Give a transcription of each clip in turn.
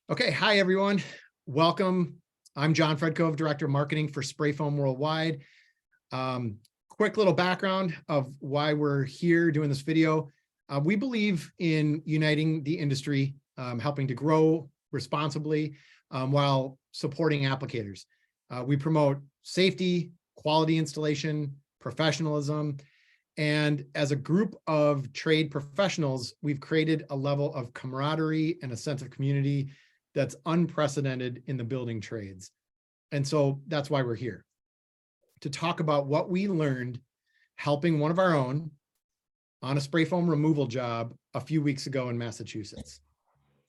Okay, hi everyone. Welcome. I'm John Fredkove, Director of Marketing for Spray Foam Worldwide. Quick little background of why we're here doing this video. We believe in uniting the industry, helping to grow responsibly while supporting applicators. We promote safety, quality installation, professionalism, and as a group of trade professionals, we've created a level of camaraderie and a sense of community that's unprecedented in the building trades. And so that's why we're here, to talk about what we learned helping one of our own on a spray foam removal job a few weeks ago in Massachusetts.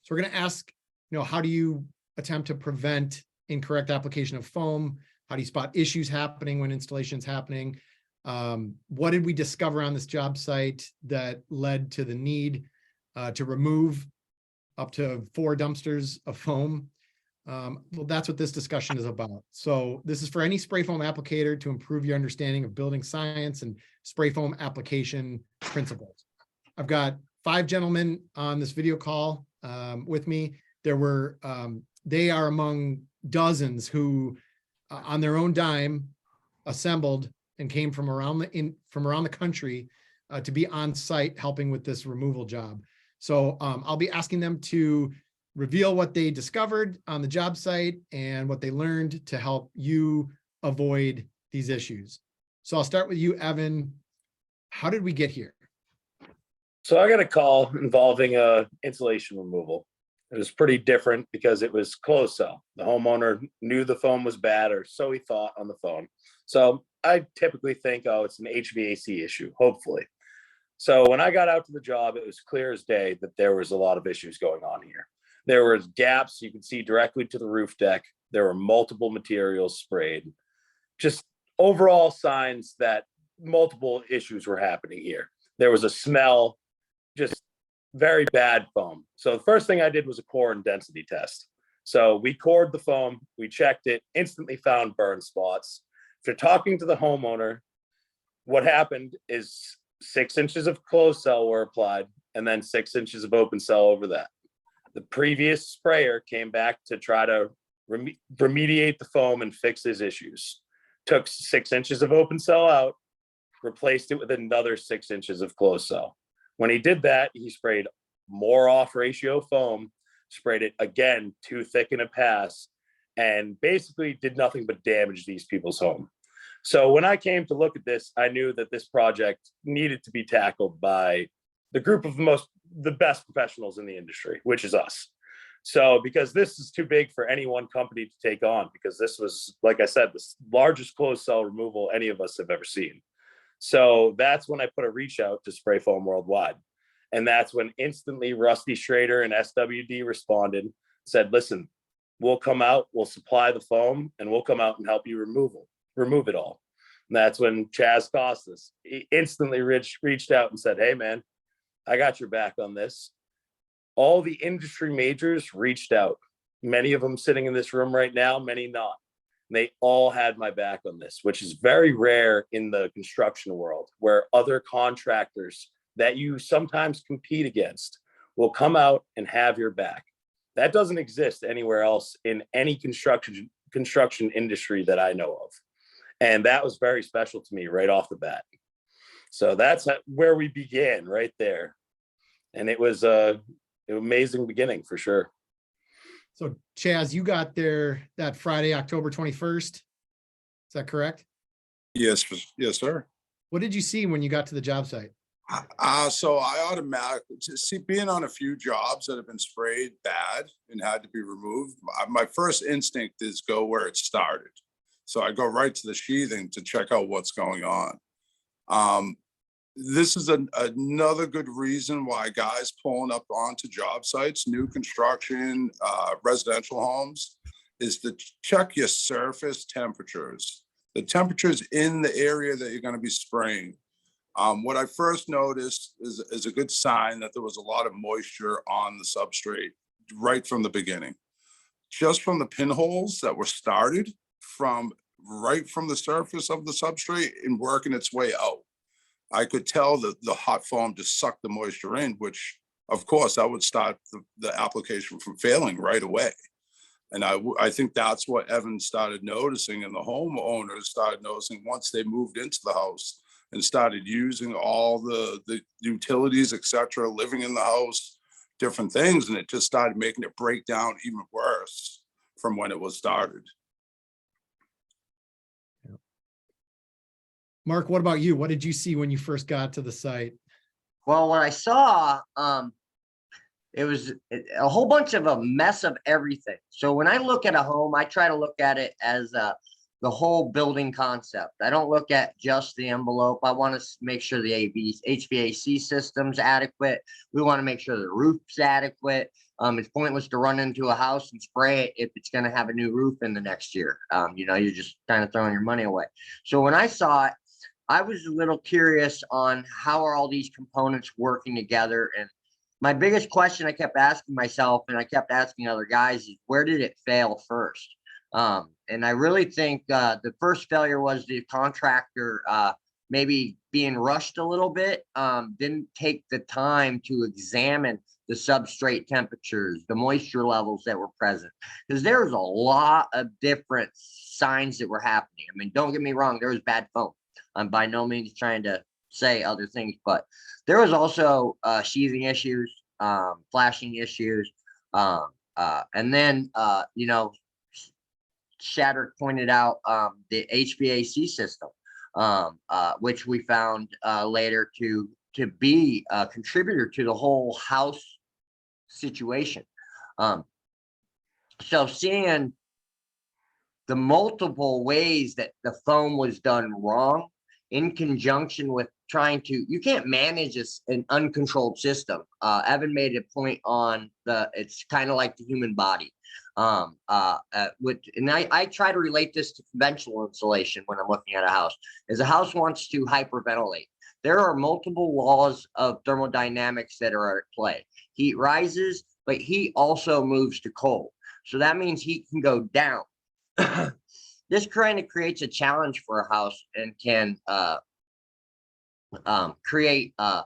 So we're going to ask, how do you attempt to prevent incorrect application of foam? How do you spot issues happening when installation is happening? What did we discover on this job site that led to the need to remove up to 4 dumpsters of foam? Well, that's what this discussion is about. So this is for any spray foam applicator to improve your understanding of building science and spray foam application principles. I've got 5 gentlemen on this video call with me. They are among dozens who, on their own dime, assembled and came from around the country to be on site helping with this removal job. So I'll be asking them to reveal what they discovered on the job site and what they learned to help you avoid these issues. So I'll start with you, Evan. How did we get here? So I got a call involving insulation removal. It was pretty different because it was closed cell. The homeowner knew the foam was bad, or so he thought on the phone. So I typically think, oh, it's an HVAC issue, hopefully. So when I got out to the job, it was clear as day that there was a lot of issues going on here. There was gaps you could see directly to the roof deck. There were multiple materials sprayed. Just overall signs that multiple issues were happening here. There was a smell, just very bad foam. So the first thing I did was a core and density test. So we cored the foam, we checked it, instantly found burn spots. After talking to the homeowner, what happened is 6 inches of closed cell were applied and then 6 inches of open cell over that. The previous sprayer came back to try to remediate the foam and fix his issues. Took 6 inches of open cell out, replaced it with another 6 inches of closed cell. When he did that, he sprayed more off ratio foam, sprayed it again too thick in a pass, and basically did nothing but damage these people's home. So when I came to look at this, I knew that this project needed to be tackled by the group of the best professionals in the industry, which is us. So because this is too big for any one company to take on, because this was, like I said, the largest closed cell removal any of us have ever seen. So that's when I put a reach out to Spray Foam Worldwide. And that's when instantly Rusty Schrader and SWD responded, said, listen, we'll come out, we'll supply the foam, and we'll come out and help you remove it all. And that's when Chaz Costas, he instantly reached out and said, hey man, I got your back on this. All the industry majors reached out, many of them sitting in this room right now, many not. And they all had my back on this, which is very rare in the construction world, where other contractors that you sometimes compete against will come out and have your back. That doesn't exist anywhere else in any construction industry that I know of. And that was very special to me right off the bat. So that's where we began, right there. And it was an amazing beginning for sure. So Chaz, you got there that Friday, October 21st. Is that correct? Yes, sir. What did you see when you got to the job site? So I automatically see, being on a few jobs that have been sprayed bad and had to be removed. My first instinct is go where it started. So I go right to the sheathing to check out what's going on. This is another good reason why guys pulling up onto job sites, new construction, residential homes, is to check your surface temperatures, the temperatures in the area that you're going to be spraying. What I first noticed is a good sign that there was a lot of moisture on the substrate right from the beginning. Just from the pinholes that were started right from the surface of the substrate and working its way out. I could tell that the hot foam just sucked the moisture in, which of course, that would start the application from failing right away. And I think that's what Evan started noticing, and the homeowners started noticing once they moved into the house and started using all the utilities, et cetera, living in the house, different things. And it just started making it break down even worse from when it was started. Mark, what about you? What did you see when you first got to the site? Well, what I saw, it was a whole bunch of a mess of everything. So when I look at a home, I try to look at it as the whole building concept. I don't look at just the envelope. I want to make sure the HVAC system's adequate. We want to make sure the roof's adequate. It's pointless to run into a house and spray it if it's going to have a new roof in the next year. You're just kind of throwing your money away. So when I saw it, I was a little curious on how are all these components working together. And my biggest question I kept asking myself, and I kept asking other guys, is where did it fail first? And I really think the first failure was the contractor maybe being rushed a little bit, didn't take the time to examine the substrate temperatures, the moisture levels that were present, because there was a lot of different signs that were happening. I mean, don't get me wrong, there was bad foam. I'm by no means trying to say other things, but there was also sheathing issues, flashing issues, and then Shadricks pointed out the HVAC system, which we found later to be a contributor to the whole house situation. So seeing the multiple ways that the foam was done wrong in conjunction with trying to, you can't manage an uncontrolled system. Evan made a point on it's kind of like the human body. And I try to relate this to conventional insulation when I'm looking at a house. As a house wants to hyperventilate, there are multiple laws of thermodynamics that are at play. Heat rises, but heat also moves to cold. So that means heat can go down. This kind of creates a challenge for a house and can create a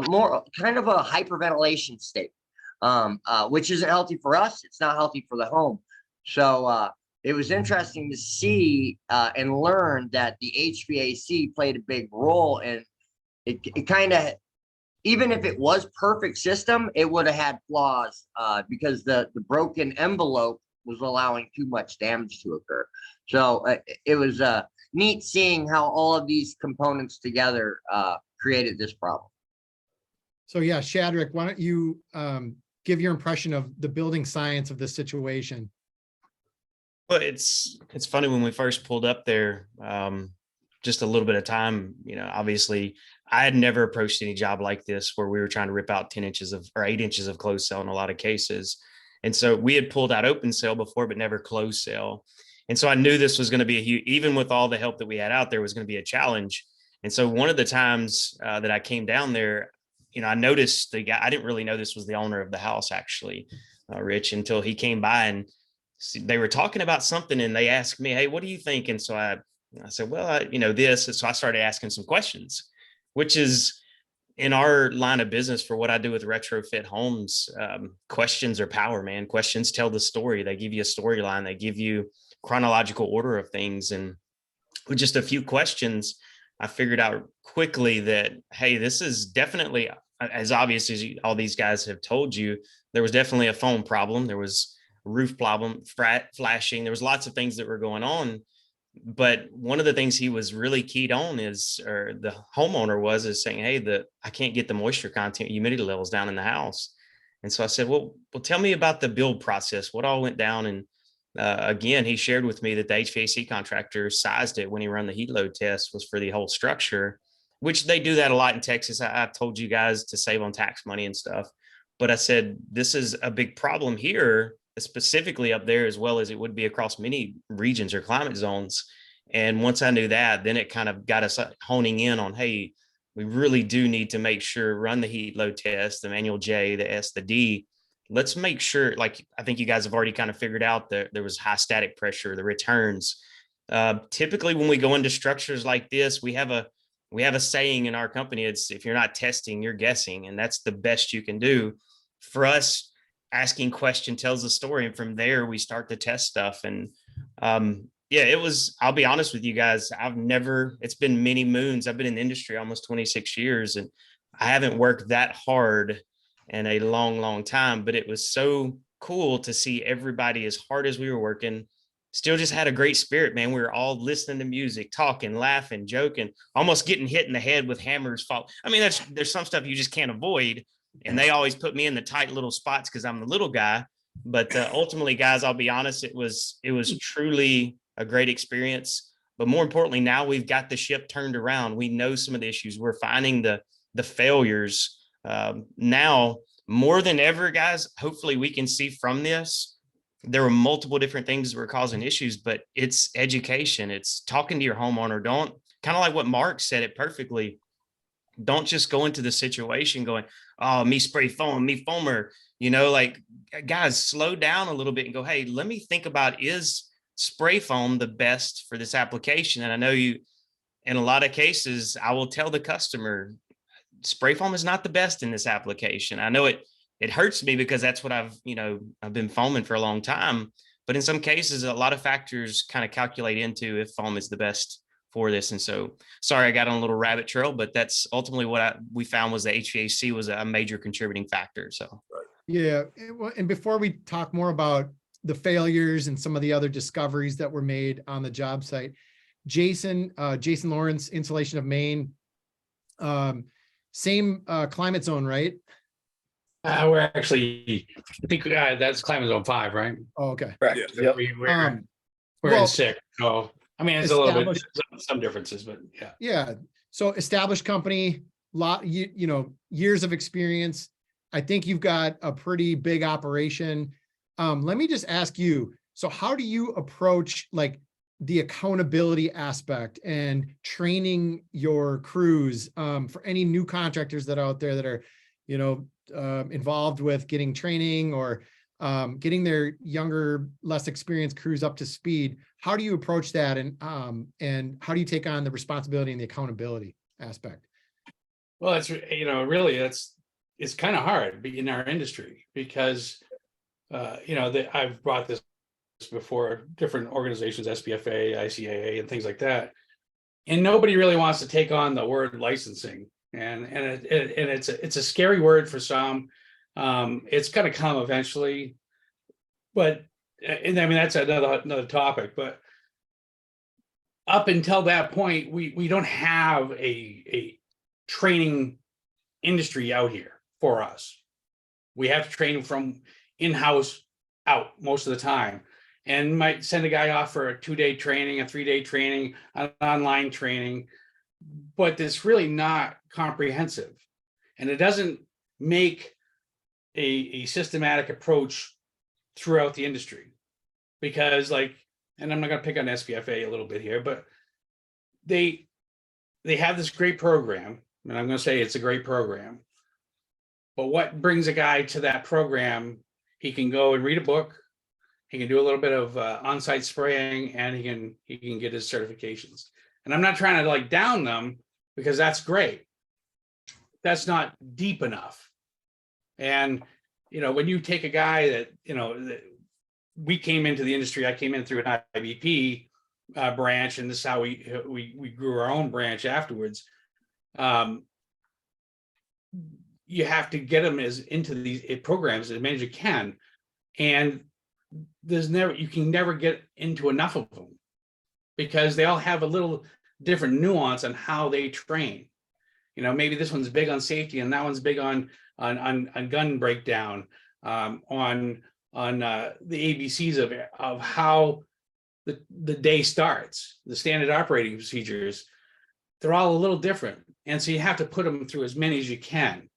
more kind of a hyperventilation state, which isn't healthy for us. It's not healthy for the home. So it was interesting to see and learn that the HVAC played a big role, and it kind of, even if it was perfect system, it would have had flaws because the broken envelope was allowing too much damage to occur. So it was neat seeing how all of these components together created this problem. So yeah, Shadricks, why don't you give your impression of the building science of this situation? Well, it's funny, when we first pulled up there, just a little bit of time, obviously I had never approached any job like this where we were trying to rip out 10 inches of or 8 inches of closed cell in a lot of cases. And so we had pulled out open cell before, but never closed cell. And so I knew this was going to be a huge, even with all the help that we had out there, was going to be a challenge. And so one of the times that I came down there, I noticed the guy, I didn't really know this was the owner of the house, actually, Rich, until he came by and they were talking about something and they asked me, hey, what do you think? And so I said, well, this. And so I started asking some questions, which is in our line of business for what I do with retrofit homes. Questions are power, man. Questions tell the story. They give you a storyline. They give you chronological order of things. And with just a few questions, I figured out quickly that, hey, this is definitely, as obvious as all these guys have told you, there was definitely a foam problem. There was a roof problem, flashing. There was lots of things that were going on. But one of the things he was really keyed on or the homeowner is saying, hey, I can't get the moisture content, humidity levels down in the house. And so I said, well, tell me about the build process. What all went down? And again, he shared with me that the HVAC contractor sized it when he ran the heat load test was for the whole structure, which they do that a lot in Texas. I've told you guys to save on tax money and stuff. But I said, this is a big problem here, specifically up there, as well as it would be across many regions or climate zones. And once I knew that, then it kind of got us honing in on, hey, we really do need to make sure, run the heat load test, the manual J, the S, the D. Let's make sure, like, I think you guys have already kind of figured out that there was high static pressure, the returns. Typically when we go into structures like this, we have a we have a saying in our company, it's if you're not testing, you're guessing, and that's the best you can do. For us, asking question tells the story, and from there we start to test stuff. And yeah, it was, I'll be honest with you guys, it's been many moons. I've been in the industry almost 26 years, and I haven't worked that hard in a long time, but it was so cool to see everybody, as hard as we were working, still just had a great spirit, man. We were all listening to music, talking, laughing, joking, almost getting hit in the head with hammers. I mean, there's some stuff you just can't avoid. And they always put me in the tight little spots because I'm the little guy. But ultimately, guys, I'll be honest, it was truly a great experience. But more importantly, now we've got the ship turned around. We know some of the issues. We're finding the failures. Now, more than ever, guys, hopefully we can see from this, there were multiple different things that were causing issues, but it's education. It's talking to your homeowner. Don't, kind of like what Mark said it perfectly. Don't just go into the situation going, oh, me spray foam, me foamer, like, guys, slow down a little bit and go, hey, let me think about, is spray foam the best for this application? And I know you, in a lot of cases, I will tell the customer, spray foam is not the best in this application. I know it hurts me because that's what I've been foaming for a long time. But in some cases, a lot of factors kind of calculate into if foam is the best for this. And so, sorry, I got on a little rabbit trail, but that's ultimately what we found was the HVAC was a major contributing factor. So, Yeah. And before we talk more about the failures and some of the other discoveries that were made on the job site, Jason Lawrence, Insulation of Maine, same climate zone, right? We're actually, I think that's climate zone 5, right? Oh, okay. Correct. Yeah. Yep. We're well, in 6. So, I mean, it's a little bit, established- some differences, but yeah. Yeah. So established company, years of experience. I think you've got a pretty big operation. Let me just ask you, so how do you approach like the accountability aspect and training your crews for any new contractors that are out there that are, involved with getting training or getting their younger, less experienced crews up to speed? How do you approach that? And how do you take on the responsibility and the accountability aspect? Well, it's, really, it's kind of hard in our industry because, I've brought this before different organizations, SPFA, ICAA, and things like that. And nobody really wants to take on the word licensing. And it's a scary word for some. It's going to come eventually, but, and I mean, that's another topic, but up until that point, we don't have a training industry out here for us. We have to train from in-house out most of the time, and might send a guy off for a 2-day training, a 3-day training, an online training, but it's really not comprehensive, and it doesn't make a systematic approach throughout the industry. Because and I'm not going to pick on SPFA a little bit here, but they have this great program, and I'm going to say it's a great program. But what brings a guy to that program? He can go and read a book, he can do a little bit of on-site spraying, and he can get his certifications. And I'm not trying to down them, because that's great. That's not deep enough. And when you take a guy that we came into the industry, I came in through an IBP branch, and this is how we grew our own branch afterwards. You have to get them into these programs as many as you can, and you can never get into enough of them, because they all have a little different nuance on how they train. Maybe this one's big on safety, and that one's big on gun breakdown, on the ABCs of how the day starts, the standard operating procedures. They're all a little different, and so you have to put them through as many as you can.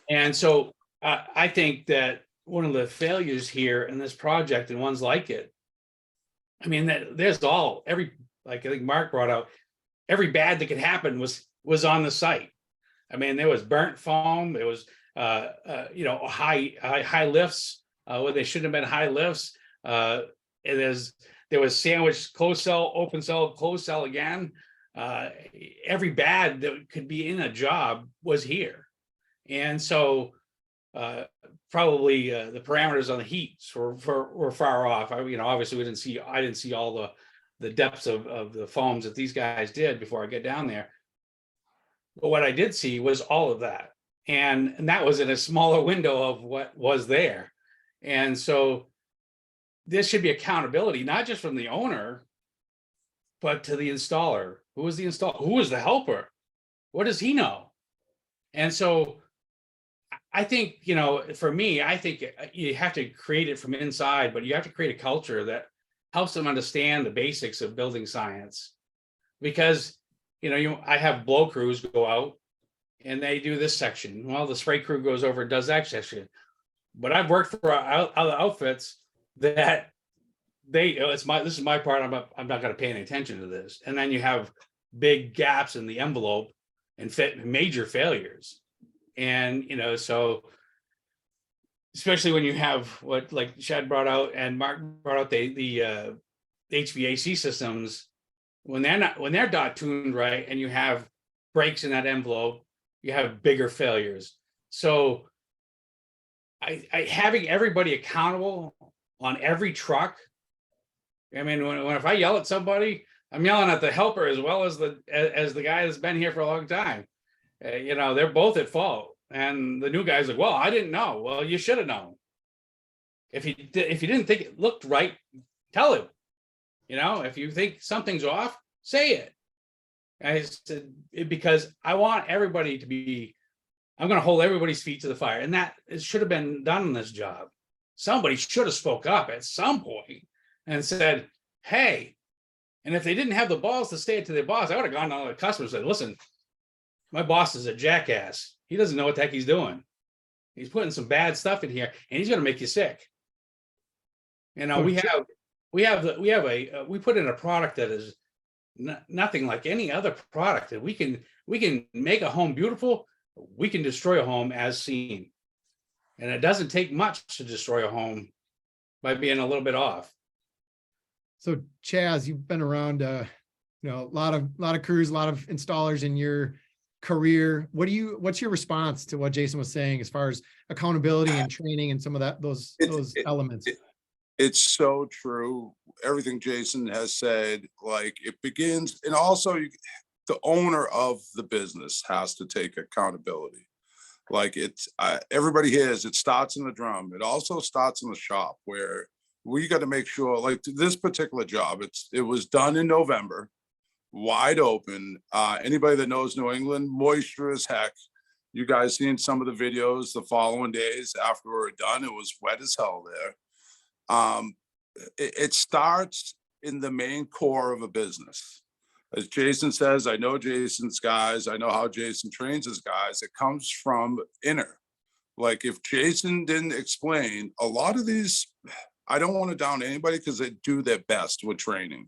And so I think that one of the failures here in this project, and ones like it, I mean, there's I think Mark brought out, every bad that could happen was on the site. I mean, there was burnt foam, there was high lifts where they shouldn't have been high lifts. And there was sandwiched closed cell, open cell, closed cell again. every bad that could be in a job was here. And so probably the parameters on the heats were far off. Obviously I didn't see all the depths of the foams that these guys did before I get down there. But what I did see was all of that. And that was in a smaller window of what was there. And so this should be accountability, not just from the owner, but to the installer. Who is the installer? Who is the helper? What does he know? And so I think, for me, I think you have to create it from inside, but you have to create a culture that helps them understand the basics of building science. Because, I have blow crews go out and they do this section. Well, the spray crew goes over and does that section. But I've worked for other outfits that this is my part. I'm not going to pay any attention to this. And then you have big gaps in the envelope and major failures. And, so especially when you have what like Shad brought out and Mark brought out the HVAC systems, when they're not tuned right and you have breaks in that envelope, you have bigger failures. So I having everybody accountable on every truck. I mean, if I yell at somebody, I'm yelling at the helper as well as the guy that's been here for a long time. They're both at fault. And the new guy's like, well, I didn't know. Well, you should have known. If you didn't think it looked right, tell him. If you think something's off, say it. I said, because I want everybody to be, I'm going to hold everybody's feet to the fire. And that it should have been done in this job. Somebody should have spoke up at some point and said, hey, and if they didn't have the balls to say it to their boss, I would have gone to all the customers and said, listen, my boss is a jackass. He doesn't know what the heck he's doing. He's putting some bad stuff in here and he's going to make you sick. We put in a product that is nothing like any other product that we can make a home beautiful. We can destroy a home as seen. And it doesn't take much to destroy a home by being a little bit off. So Chaz, you've been around, a lot of crews, a lot of installers in your career. What's your response to what Jason was saying as far as accountability and training and some of those elements? It's so true. Everything Jason has said, like it begins, and also the owner of the business has to take accountability. Like everybody hears it starts in the drum. It also starts in the shop where we got to make sure, like this particular job, it was done in November, wide open. Anybody that knows New England, moisture as heck. You guys seen some of the videos the following days after we were done. It was wet as hell there. It starts in the main core of a business. As Jason says, I know Jason's guys. I know how Jason trains his guys. It comes from inner. Like if Jason didn't explain a lot of these, I don't want to down anybody because they do their best with training.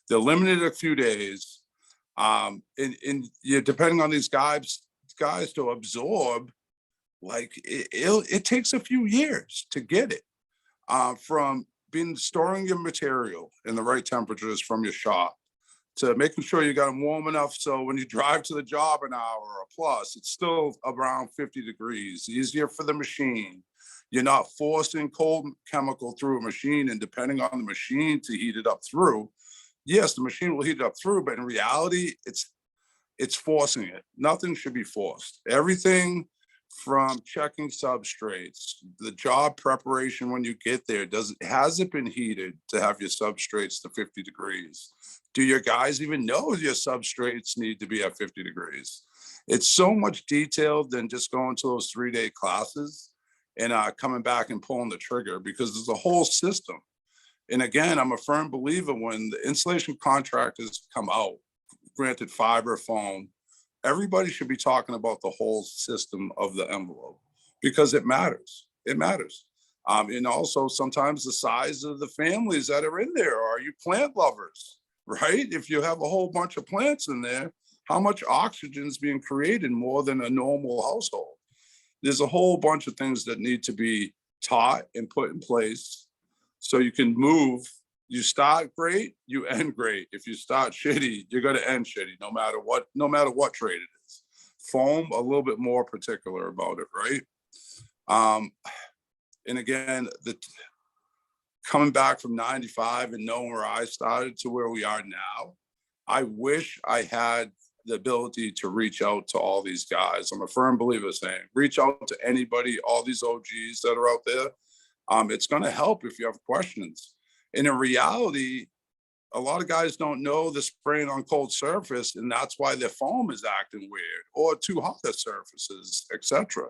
They're limited a few days. And you depending on these guys to absorb, like it takes a few years to get it. From storing your material in the right temperatures from your shop to making sure you got them warm enough so when you drive to the job an hour or plus, it's still around 50 degrees, easier for the machine. You're not forcing cold chemical through a machine and depending on the machine to heat it up through. Yes, the machine will heat it up through, but in reality, it's forcing it. Nothing should be forced. Everything from checking substrates, the job preparation when you get there, has it been heated to have your substrates to 50 degrees? Do your guys even know your substrates need to be at 50 degrees? It's so much detailed than just going to those 3-day classes and coming back and pulling the trigger because there's a whole system. And again, I'm a firm believer when the insulation contractors come out, granted fiber, foam, everybody should be talking about the whole system of the envelope because it matters. It matters. And also sometimes the size of the families that are in there. Are you plant lovers, right? If you have a whole bunch of plants in there, how much oxygen is being created more than a normal household? There's a whole bunch of things that need to be taught and put in place so you can move you start great, you end great. If you start shitty, you're going to end shitty, no matter what trade it is. Foam, a little bit more particular about it, right? And again, coming back from 95 and knowing where I started to where we are now, I wish I had the ability to reach out to all these guys. I'm a firm believer saying, reach out to anybody, all these OGs that are out there. It's going to help if you have questions. And in reality, a lot of guys don't know the spraying on cold surface, and that's why their foam is acting weird, or too hot surfaces, etc.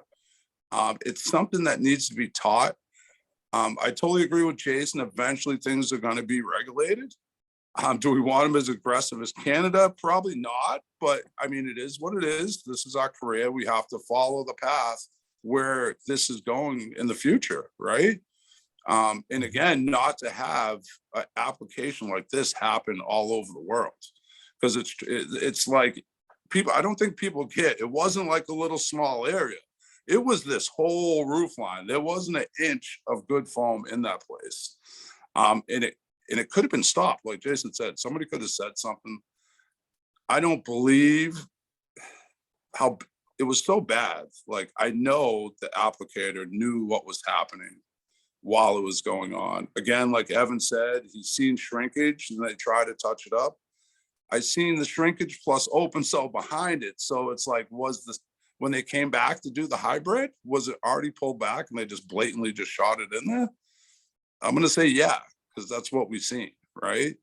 It's something that needs to be taught. I totally agree with Jason. Eventually, things are going to be regulated. Do we want them as aggressive as Canada? Probably not. But I mean, it is what it is. This is our career. We have to follow the path where this is going in the future, right? And again, not to have an application like this happen all over the world, because it's like people. I don't think people get. It wasn't like a little small area. It was this whole roof line. There wasn't an inch of good foam in that place. And it could have been stopped. Like Jason said, somebody could have said something. I don't believe how it was so bad. Like, I know the applicator knew what was happening while it was going on. Again, like Evan said, he's seen shrinkage and they try to touch it up. I seen the shrinkage plus open cell behind it. So it's like, when they came back to do the hybrid, was it already pulled back and they just blatantly just shot it in there? I'm going to say, yeah, because that's what we've seen, right?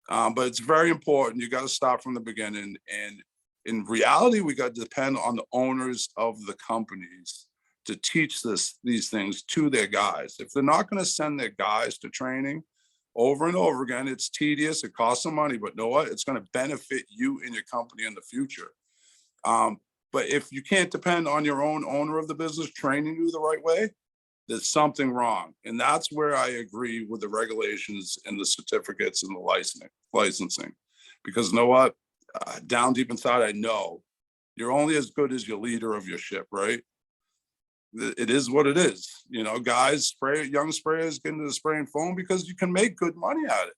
But it's very important. You got to start from the beginning. And in reality, we got to depend on the owners of the companies to teach these things to their guys. If they're not going to send their guys to training over and over again, it's tedious, it costs some money, but know what? It's going to benefit you and your company in the future. But if you can't depend on your own owner of the business training you the right way, there's something wrong. And that's where I agree with the regulations and the certificates and the licensing. Because you know what? Down deep inside, I know you're only as good as your leader of your ship, right? It is what it is. You know, guys, young sprayers get into the spraying foam because you can make good money at it.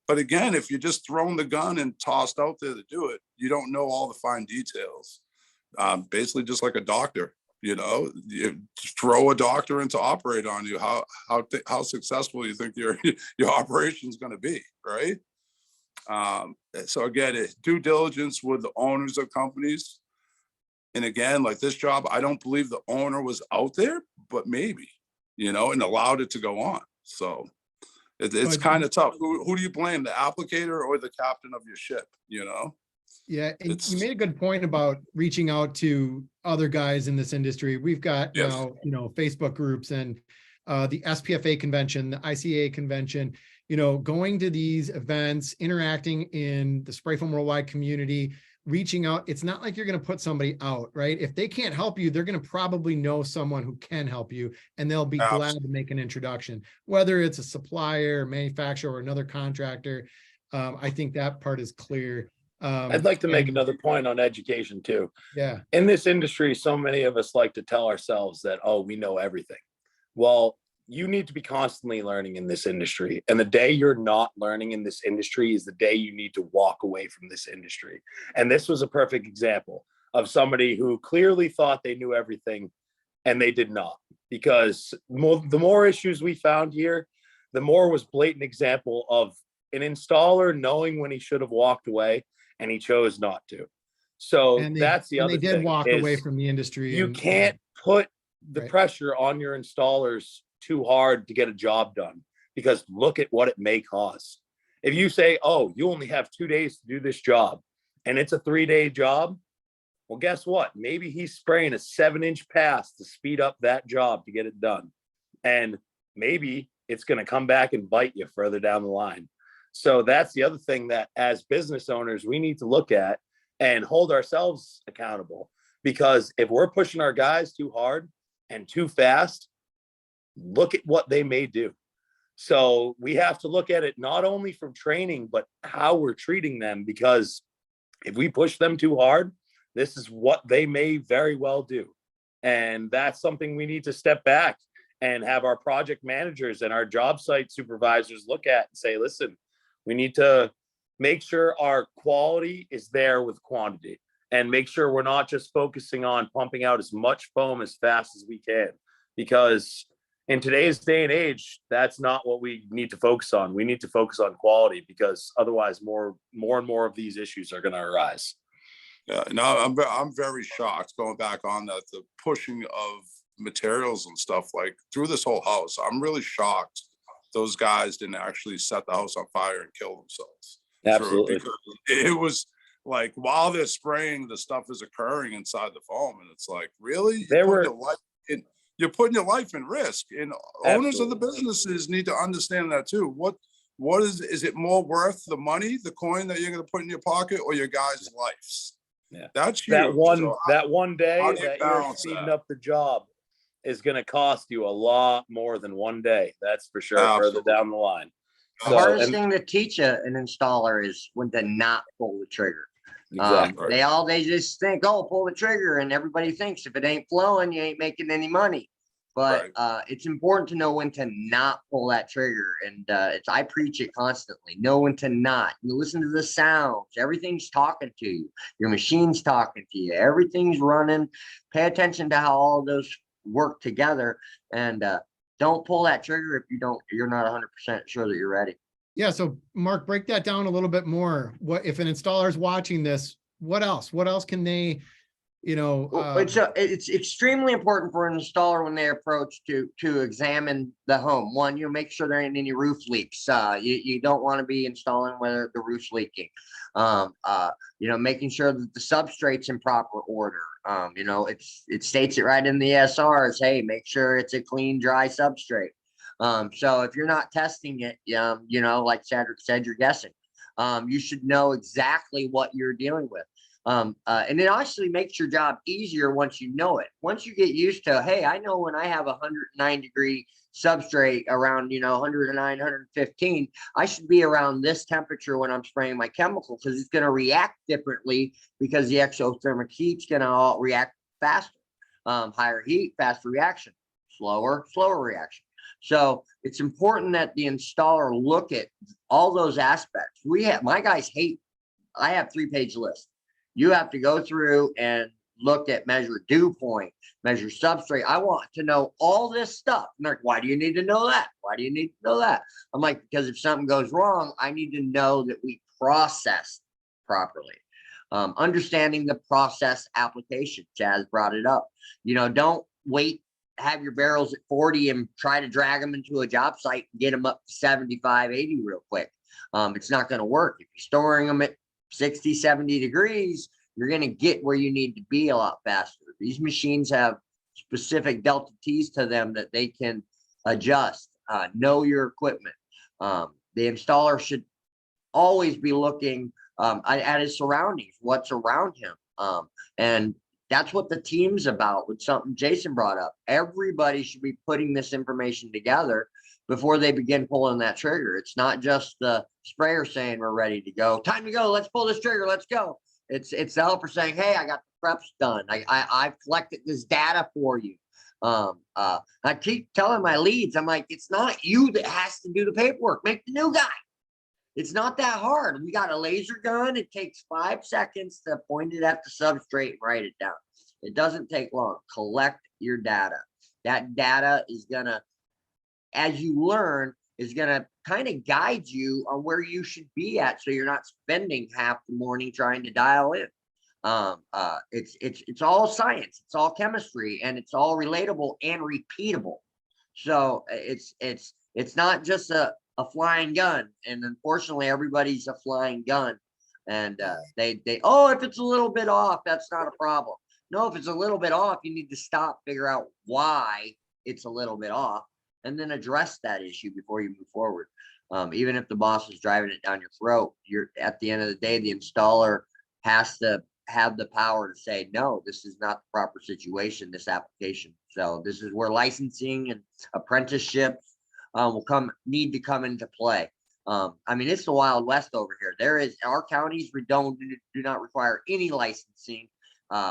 But again, if you're just throwing the gun and tossed out there to do it, you don't know all the fine details. Basically just like a doctor, you know, you throw a doctor in to operate on you. How successful you think your operation is going to be, right? So again, due diligence with the owners of companies. And again, like this job, I don't believe the owner was out there, but maybe, you know, and allowed it to go on. So it's kind of tough. Who do you blame, the applicator or the captain of your ship, you know? Yeah, and you made a good point about reaching out to other guys in this industry. We've got now, you know, Facebook groups and the SPFA convention, the ICA convention, you know, going to these events, interacting in the Spray Foam Worldwide community, reaching out. It's not like you're going to put somebody out, right? If they can't help you, they're going to probably know someone who can help you, and they'll be glad to make an introduction, whether it's a supplier, manufacturer, or another contractor. I think that part is clear. I'd like to make another point on education too. Yeah. In this industry, so many of us like to tell ourselves that, oh, we know everything. Well, you need to be constantly learning in this industry. And the day you're not learning in this industry is the day you need to walk away from this industry. And this was a perfect example of somebody who clearly thought they knew everything and they did not. Because the more issues we found here, the more was blatant example of an installer knowing when he should have walked away, and he chose not to. So that's the other thing. They did walk away from the industry. You can't put the pressure on your installers too hard to get a job done, because look at what it may cause. If you say, oh, you only have 2 days to do this job and it's a 3-day job, well, guess what? Maybe he's spraying a 7-inch pass to speed up that job to get it done. And maybe it's going to come back and bite you further down the line. So that's the other thing that as business owners, we need to look at and hold ourselves accountable, because if we're pushing our guys too hard and too fast, look at what they may do. So we have to look at it not only from training, but how we're treating them, because if we push them too hard, this is what they may very well do. And that's something we need to step back and have our project managers and our job site supervisors look at and say, listen, we need to make sure our quality is there with quantity, and make sure we're not just focusing on pumping out as much foam as fast as we can, because in today's day and age, that's not what we need to focus on. We need to focus on quality, because otherwise more and more of these issues are going to arise. Yeah, no, I'm very shocked going back on that, the pushing of materials and stuff like through this whole house. I'm really shocked those guys didn't actually set the house on fire and kill themselves. Absolutely. Because it was like, while they're spraying, the stuff is occurring inside the foam, and it's like, really? You're putting your life in risk, and owners of the businesses need to understand that too. What is it more worth, the money, the coin that you're going to put in your pocket, or your guys' lives? Yeah, that's huge. That one day how do you that you're balance speeding that? up the job is going to cost you a lot more than one day. That's for sure. Absolutely. Further down the line. The hardest thing to teach an installer is when to not pull the trigger. Exactly. They just think, oh, pull the trigger, and everybody thinks if it ain't flowing, you ain't making any money. But it's important to know when to not pull that trigger, and I preach it constantly. Know when to not. You listen to the sounds. Everything's talking to you. Your machine's talking to you. Everything's running. Pay attention to how all of those work together, and don't pull that trigger if you're not 100% sure that you're ready. Yeah. So Mark, break that down a little bit more. What if an installer is watching this? What else can they, it's extremely important for an installer when they approach to examine the home. One, make sure there ain't any roof leaks. You don't want to be installing where the roof's leaking. Making sure that the substrate's in proper order. It states it right in the SRs. Hey, make sure it's a clean, dry substrate. So if you're not testing it, like Shadricks said, you're guessing. You should know exactly what you're dealing with. And it actually makes your job easier once you know it. Once you get used to, hey, I know when I have a 109-degree substrate around, 109, 115, I should be around this temperature when I'm spraying my chemical, because it's going to react differently, because the exothermic heat's going to react faster. Higher heat, faster reaction, slower reaction. So it's important that the installer look at all those aspects. My guys I have 3-page list. You have to go through and look at measure dew point, measure substrate. I want to know all this stuff. I'm like, why do you need to know that? Why do you need to know that? I'm like, because if something goes wrong, I need to know that we process properly. Understanding the process application. Chaz brought it up. Don't wait, have your barrels at 40 and try to drag them into a job site and get them up to 75, 80 real quick. It's not going to work. If you're storing them at 60, 70 degrees, you're going to get where you need to be a lot faster. These machines have specific delta T's to them that they can adjust. Know your equipment. The installer should always be looking at his surroundings, what's around him. And that's what the team's about, with something Jason brought up. Everybody should be putting this information together before they begin pulling that trigger. It's not just the sprayer saying we're ready to go. Time to go. Let's pull this trigger. Let's go. It's the helper saying, hey, I got the preps done. I've collected this data for you. I keep telling my leads, I'm like, it's not you that has to do the paperwork. Make the new guy. It's not that hard. We got a laser gun. It takes 5 seconds to point it at the substrate and write it down. It doesn't take long. Collect your data. That data is gonna, as you learn, is gonna kind of guide you on where you should be at, so you're not spending half the morning trying to dial in. It's all science, it's all chemistry, and it's all relatable and repeatable. So it's not just a flying gun, and unfortunately everybody's a flying gun, and if it's a little bit off, that's not a problem. No, if it's a little bit off, you need to stop, figure out why it's a little bit off, and then address that issue before you move forward. Even if the boss is driving it down your throat, at the end of the day, the installer has to have the power to say, no, this is not the proper situation, this application. So this is where licensing and apprenticeships need to come into play. It's the Wild West over here. Our counties do not require any licensing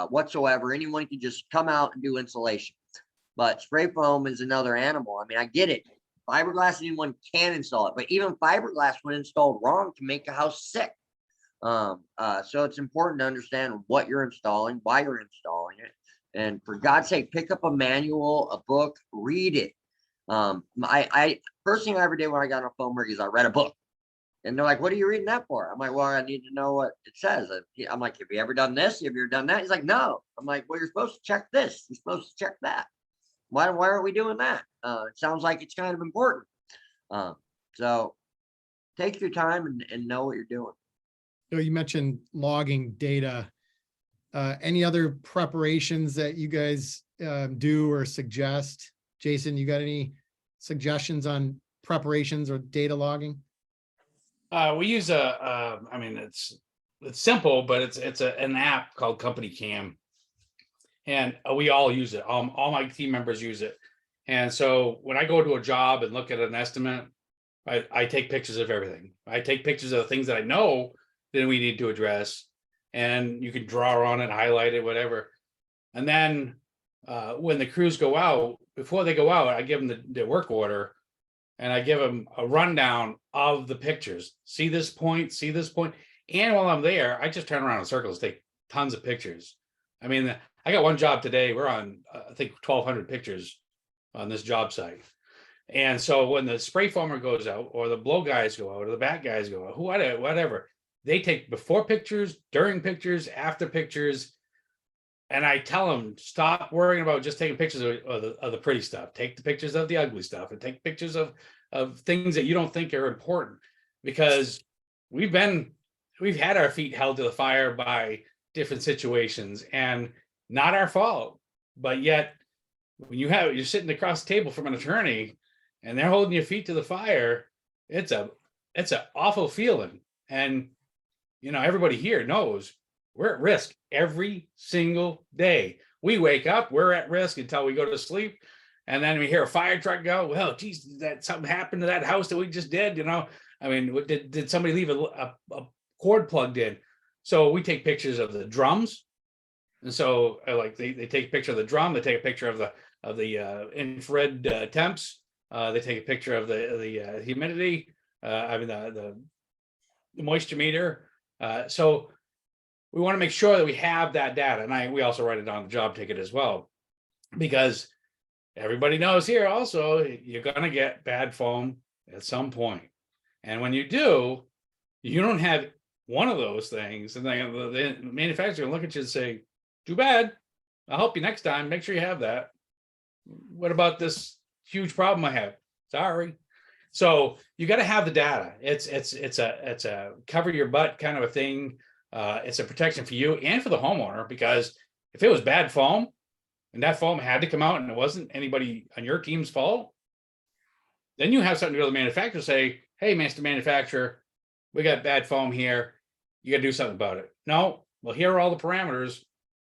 whatsoever. Anyone can just come out and do insulation. but spray foam is another animal. I mean, I get it. Fiberglass, anyone can install it, but even fiberglass when installed wrong can make a house sick. So it's important to understand what you're installing, why you're installing it. And for God's sake, pick up a manual, a book, read it. I first thing I ever did when I got on a foam rig is I read a book. And they're like, what are you reading that for? I'm like, well, I need to know what it says. I'm like, have you ever done this? Have you ever done that? He's like, no. I'm like, well, you're supposed to check this. You're supposed to check that. Why aren't we doing that? It sounds like it's kind of important. So take your time and know what you're doing. So you mentioned logging data. Any other preparations that you guys do or suggest? Jason, you got any suggestions on preparations or data logging? We use I mean, it's simple, but it's an app called Company Cam. And we all use it. All my team members use it. And so when I go to a job and look at an estimate, I take pictures of everything. I take pictures of the things that I know that we need to address. And you can draw on it, highlight it, whatever. And then when the crews go out, before they go out, I give them the work order. And I give them a rundown of the pictures. See this point, see this point. And while I'm there, I just turn around in circles, take tons of pictures. I mean, I got one job today. We're on, I think, 1,200 pictures on this job site. And so when the spray foamer goes out, or the blow guys go out, or the bat guys go out, whatever, they take before pictures, during pictures, after pictures. And I tell them, stop worrying about just taking pictures of the pretty stuff. Take the pictures of the ugly stuff, and take pictures of things that you don't think are important, because we've had our feet held to the fire by different situations, and not our fault. But yet, when you're sitting across the table from an attorney and they're holding your feet to the fire, it's an awful feeling. And everybody here knows we're at risk every single day. We wake up, we're at risk until we go to sleep. And then we hear a fire truck go, well, geez, did something happen to that house that we just did? I mean, did somebody leave a cord plugged in? So we take pictures of the drums. And so like they take a picture of the drum, they take a picture of the infrared temps, they take a picture of the humidity, the moisture meter. So we want to make sure that we have that data. And we also write it on the job ticket as well, because everybody knows here also, you're going to get bad foam at some point. And when you do, you don't have one of those things. And then the manufacturer will look at you and say, too bad. I'll help you next time. Make sure you have that. What about this huge problem I have? Sorry. So you got to have the data. It's a cover your butt kind of a thing. It's a protection for you and for the homeowner, because if it was bad foam and that foam had to come out and it wasn't anybody on your team's fault, then you have something to go to the manufacturer, say, hey, Mr. Manufacturer, we got bad foam here. You got to do something about it. No, well, here are all the parameters.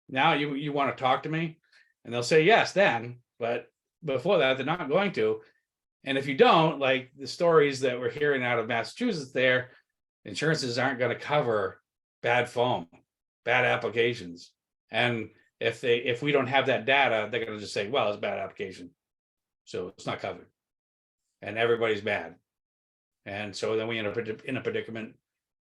Now you want to talk to me? And they'll say yes then, but before that, they're not going to. And if you don't, like the stories that we're hearing out of Massachusetts there, insurances aren't going to cover bad foam, bad applications. And if we don't have that data, they're going to just say, well, it's a bad application, so it's not covered. And everybody's bad. And so then we end up in a predicament,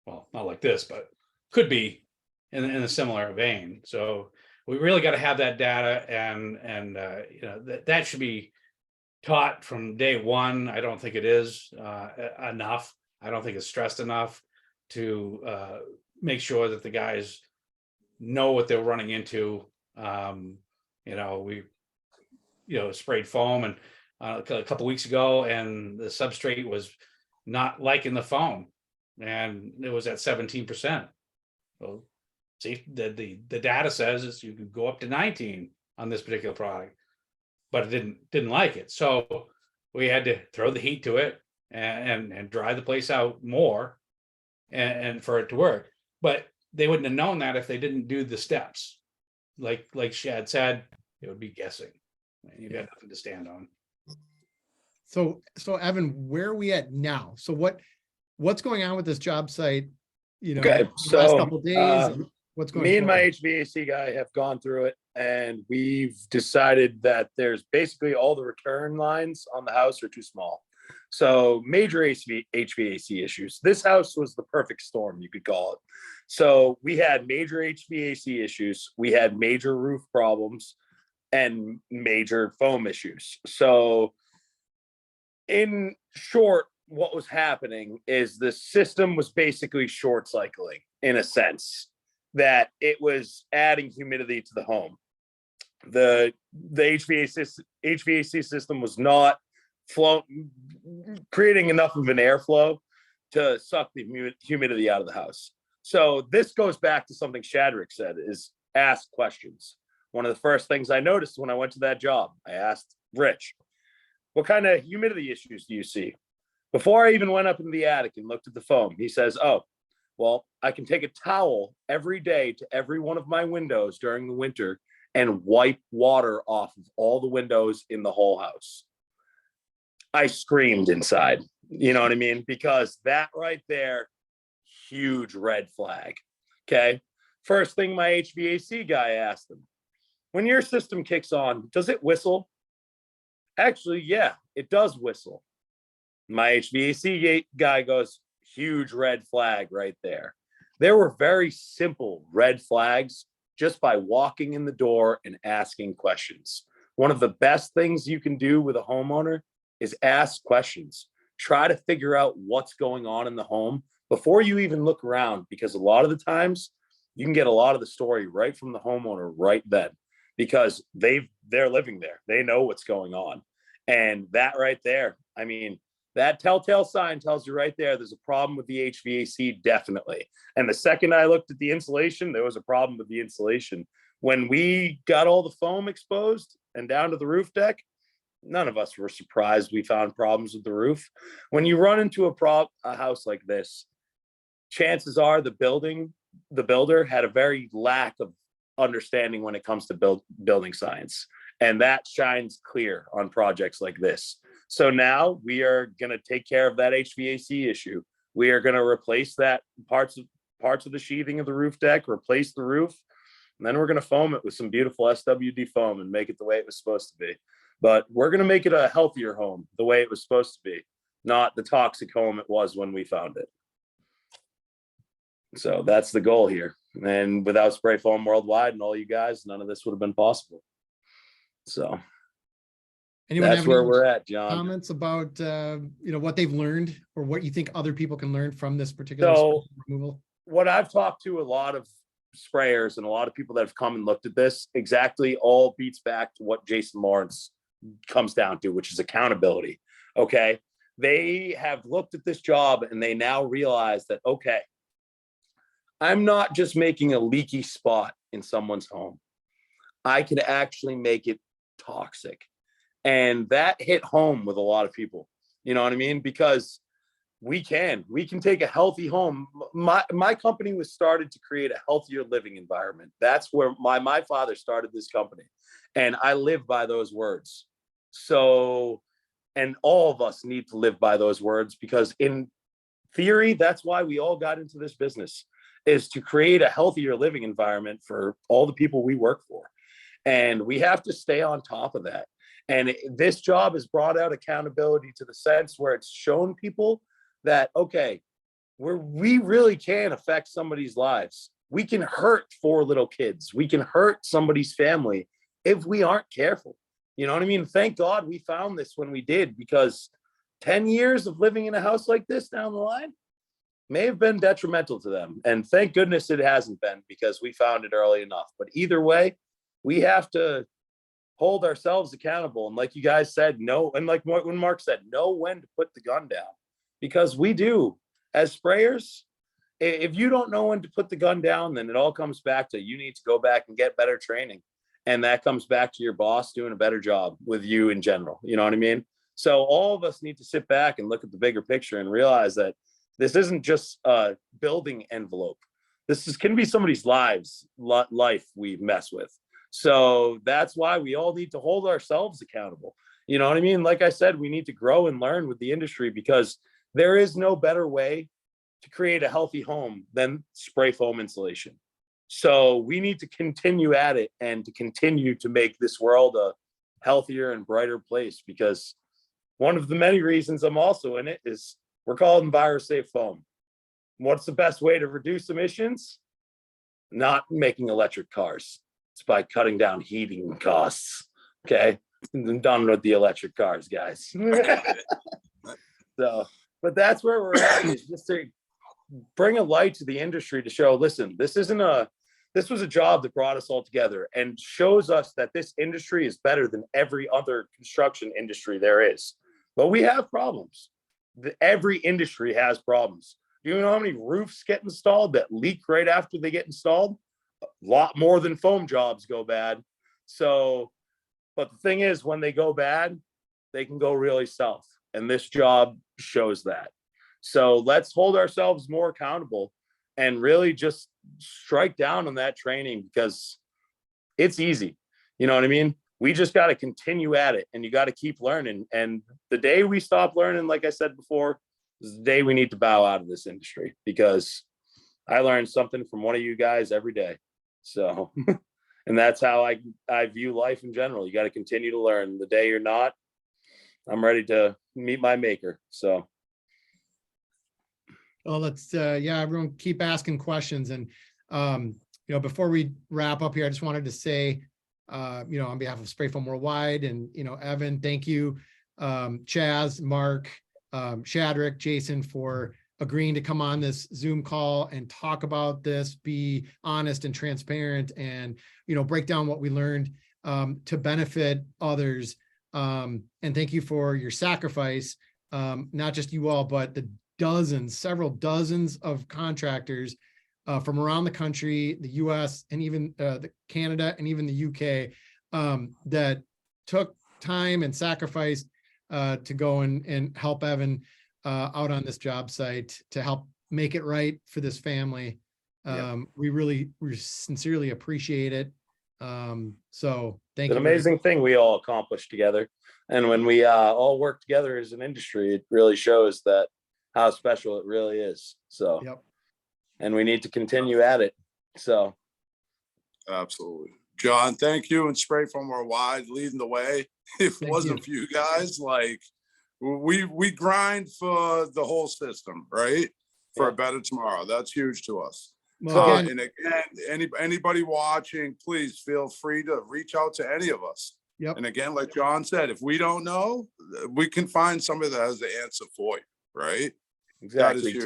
well, not like this, but could be in a similar vein. So we really got to have that data, and that should be taught from day one. I don't think it is enough. I don't think it's stressed enough to make sure that the guys know what they're running into. We sprayed foam and a couple weeks ago, and the substrate was not liking the foam, and it was at 17%. Well, see, the data says you could go up to 19 on this particular product, but it didn't like it. So we had to throw the heat to it and dry the place out more and for it to work. But they wouldn't have known that if they didn't do the steps. Like Shad said, it would be guessing. You got nothing to stand on. So Evan, where are we at now? So what's going on with this job site? Okay, the last couple of days, what's going me and forward? my HVAC guy have gone through it. and we've decided that there's basically all the return lines on the house are too small. So major HVAC issues. This house was the perfect storm, you could call it. So we had major HVAC issues. We had major roof problems and major foam issues. So in short, what was happening is the system was basically short cycling in a sense that it was adding humidity to the home. The HVAC system was not creating enough of an airflow to suck the humidity out of the house. So this goes back to something Shadricks said, is ask questions. One of the first things I noticed when I went to that job, I asked Rich, what kind of humidity issues do you see? Before I even went up into the attic and looked at the foam, he says, oh, well, I can take a towel every day to every one of my windows during the winter and wipe water off of all the windows in the whole house. I screamed inside, you know what I mean? Because that right there, huge red flag. Okay. First thing my HVAC guy asked him, when your system kicks on, does it whistle? Actually, yeah, it does whistle. My HVAC guy goes, huge red flag right there. There were very simple red flags just by walking in the door and asking questions. One of the best things you can do with a homeowner is ask questions. Try to figure out what's going on in the home before you even look around, because a lot of the times you can get a lot of the story right from the homeowner right then, because they're living there. They know what's going on. And that right there, I mean, that telltale sign tells you right there, there's a problem with the HVAC, definitely. And the second I looked at the insulation, there was a problem with the insulation. When we got all the foam exposed and down to the roof deck, none of us were surprised we found problems with the roof. When you run into a house like this, chances are the builder had a very lack of understanding when it comes to building science. And that shines clear on projects like this. So now we are going to take care of that HVAC issue. We are going to replace that parts of the sheathing of the roof deck, replace the roof, and then we're going to foam it with some beautiful SWD foam and make it the way it was supposed to be. But we're going to make it a healthier home the way it was supposed to be, not the toxic home it was when we found it. So that's the goal here. And without Spray Foam Worldwide and all you guys, none of this would have been possible. So Anyone that's have where any we're at, John. comments about what they've learned or what you think other people can learn from this particular So removal? what I've talked to a lot of sprayers and a lot of people that have come and looked at this, exactly all beats back to what Jason Lawrence comes down to, which is accountability. Okay. They have looked at this job and they now realize that, okay, I'm not just making a leaky spot in someone's home. I can actually make it toxic. And that hit home with a lot of people, you know what I mean? Because we can take a healthy home. My company was started to create a healthier living environment. That's where my father started this company. And I live by those words. So, and all of us need to live by those words, because in theory, that's why we all got into this business, is to create a healthier living environment for all the people we work for. And we have to stay on top of that. And this job has brought out accountability to the sense where it's shown people that, okay, we really can affect somebody's lives. We can hurt 4 little kids. We can hurt somebody's family if we aren't careful. You know what I mean? Thank God we found this when we did, because 10 years of living in a house like this down the line may have been detrimental to them. And thank goodness it hasn't been, because we found it early enough. But either way, we have to hold ourselves accountable. And like you guys said, know, and like when Mark said, know when to put the gun down, because we do as sprayers. If you don't know when to put the gun down, then it all comes back to you need to go back and get better training. And that comes back to your boss doing a better job with you in general. You know what I mean? So all of us need to sit back and look at the bigger picture and realize that this isn't just a building envelope. This can be somebody's life we mess with. So that's why we all need to hold ourselves accountable. You know what I mean? Like I said, we need to grow and learn with the industry, because there is no better way to create a healthy home than spray foam insulation. So we need to continue at it and to continue to make this world a healthier and brighter place, because one of the many reasons I'm also in it is we're called EnviroSafe Foam. What's the best way to reduce emissions? Not making electric cars. It's by cutting down heating costs. Okay. I'm done with the electric cars, guys. So, but that's where we're at, is just to bring a light to the industry to show, listen, this was a job that brought us all together and shows us that this industry is better than every other construction industry there is. But we have problems. Every industry has problems. Do you know how many roofs get installed that leak right after they get installed? A lot more than foam jobs go bad. So, but the thing is, when they go bad, they can go really south. And this job shows that. So let's hold ourselves more accountable and really just strike down on that training, because it's easy. You know what I mean? We just got to continue at it, and you got to keep learning. And the day we stop learning, like I said before, is the day we need to bow out of this industry, because I learned something from one of you guys every day. So, and that's how I view life in general. You got to continue to learn. The day you're not, I'm ready to meet my maker. So. Well, let's, yeah, everyone keep asking questions. And, before we wrap up here, I just wanted to say, on behalf of Spray Foam Worldwide and, Evan, thank you, Chaz, Mark, Shadrick, Jason, for agreeing to come on this Zoom call and talk about this, be honest and transparent, and, break down what we learned, to benefit others. And thank you for your sacrifice, not just you all, but the several dozens of contractors from around the country, the US, and even the Canada, and even the UK, that took time and sacrifice to go and help Evan out on this job site to help make it right for this family. We sincerely appreciate it. So thank you. It's an amazing thing we all accomplished together. And when we all work together as an industry, it really shows that how special it really is. So, and we need to continue at it. So. Absolutely. John, thank you. And Spray Foam Worldwide leading the way. If it wasn't for you guys, like we grind for the whole system, right? For a better tomorrow. That's huge to us. Well, And again, anybody watching, please feel free to reach out to any of us. And again, like John said, if we don't know, we can find somebody that has the answer for you, right? Exactly.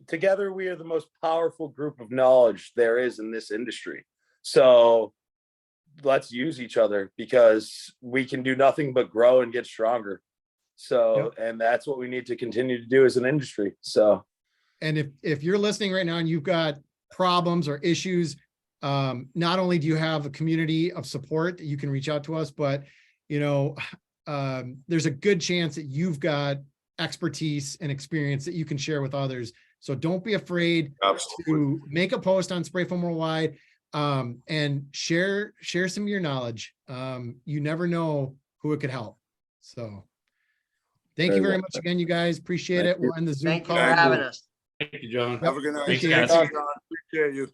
Together, we are the most powerful group of knowledge there is in this industry. So let's use each other, because we can do nothing but grow and get stronger. So, and that's what we need to continue to do as an industry. So. And if you're listening right now and you've got problems or issues, not only do you have a community of support that you can reach out to us, but, there's a good chance that you've got expertise and experience that you can share with others. So don't be afraid to make a post on Spray Foam Worldwide, and share some of your knowledge. You never know who it could help. So thank you very much again, you guys. Appreciate it. We'll end the Zoom call. Thank you for having us. Thank you, John. Have a good night. Appreciate it. John. Appreciate you.